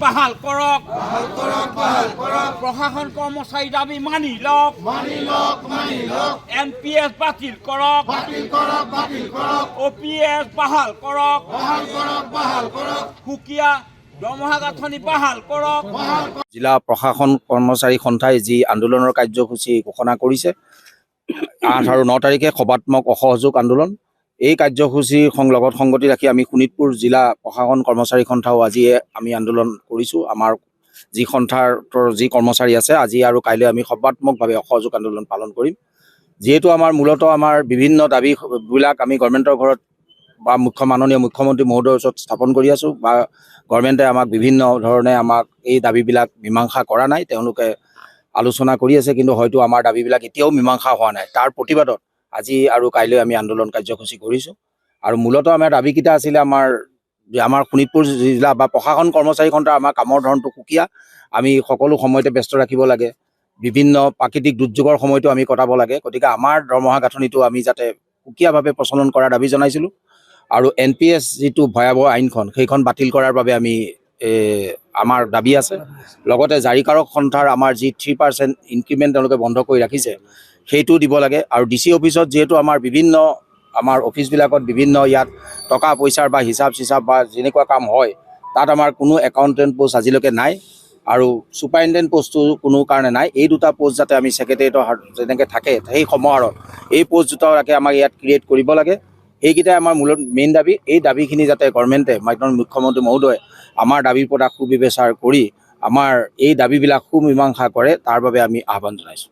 বাহাল কৰক প্ৰশাসন কৰ্মচাৰী দাবী মানি লওক NPS বাতিল কৰক OPS বাহাল কৰক সুকীয়া দৰমহা গাঁথনি বাহাল কৰক। জিলা প্ৰশাসন কৰ্মচাৰী সন্থাই যি আন্দোলনৰ কাৰ্যসূচী ঘোষণা কৰিছে 8 আৰু 9 তাৰিখে সভাত্মক অসহযোগ আন্দোলন, এই কাৰ্যসূচীৰ লগত সংগতি ৰাখি আমি শোণিতপুৰ জিলা প্ৰশাসন কৰ্মচাৰী সন্থাও আজিয়ে আমি আন্দোলন কৰিছোঁ। আমাৰ যি সন্থাৰ যি কৰ্মচাৰী আছে আজি আৰু কাইলৈ আমি সভাত্মকভাৱে অসহযোগ আন্দোলন পালন কৰিম। যিহেতু আমাৰ মূলতঃ আমাৰ বিভিন্ন দাবীবিলাক আমি গভৰ্ণমেণ্টৰ ঘৰত বা মাননীয় মুখ্যমন্ত্ৰী মহোদয়ৰ ওচৰত স্থাপন কৰি আছোঁ বা গভৰ্ণমেণ্টে আমাক বিভিন্ন ধৰণে আমাক এই দাবীবিলাক মীমাংসা কৰা নাই। তেওঁলোকে আলোচনা কৰি আছে, কিন্তু হয়তো আমাৰ দাবীবিলাক এতিয়াও মীমাংসা হোৱা নাই। তাৰ প্ৰতিবাদত আজি আৰু কাইলৈ আমি আন্দোলন কাৰ্যসূচী কৰিছোঁ। আৰু মূলতঃ আমাৰ দাবীকেইটা আছিলে আমাৰ শোণিতপুৰ জিলা বা প্ৰশাসন কৰ্মচাৰী সন্থাৰ আমাৰ কামৰ ধৰণটো সুকীয়া, আমি সকলো সময়তে ব্যস্ত ৰাখিব লাগে, বিভিন্ন প্ৰাকৃতিক দুৰ্যোগৰ সময়তো আমি কটাব লাগে। গতিকে আমাৰ দৰমহা গাঁথনিটো আমি যাতে সুকীয়াভাৱে প্ৰচলন কৰাৰ দাবী জনাইছিলোঁ। আৰু NPS যিটো ভয়াৱহ আইনখন সেইখন বাতিল কৰাৰ বাবে আমি আমাৰ দাবী আছে। লগতে জাৰীকাৰক সন্থাৰ আমাৰ যি 3% ইনক্ৰিমেণ্ট তেওঁলোকে বন্ধ কৰি ৰাখিছে সেইটোও দিব লাগে। আৰু DC অফিচত যিহেতু আমাৰ অফিচবিলাকত বিভিন্ন ইয়াত টকা পইচাৰ বা হিচাপ চিচাপ বা যেনেকুৱা কাম হয় তাত আমাৰ কোনো একাউণ্টেণ্ট পোষ্ট আজিলৈকে নাই আৰু ছুপাৰিণ্টেণ্ডেণ্ট পোষ্টটো কোনো কাৰণে নাই। এই দুটা পোষ্ট যাতে আমি ছেক্ৰেটেৰিয়েটৰ যেনেকৈ থাকে সেই সমাহাৰত এই পোষ্ট দুটাকে আমাক ইয়াত ক্ৰিয়েট কৰিব লাগে। এইকেইটাই আমাৰ মূলত মেইন দাবী। এই দাবীখিনি যাতে গভৰ্ণমেণ্টে মাননীয় মুখ্যমন্ত্ৰী মহোদয়ে আমাৰ দাবীৰ পৰা সুবিবেচাৰ কৰি আমাৰ এই দাবীবিলাক সুমীমাংসা কৰে, তাৰ বাবে আমি আহ্বান জনাইছোঁ।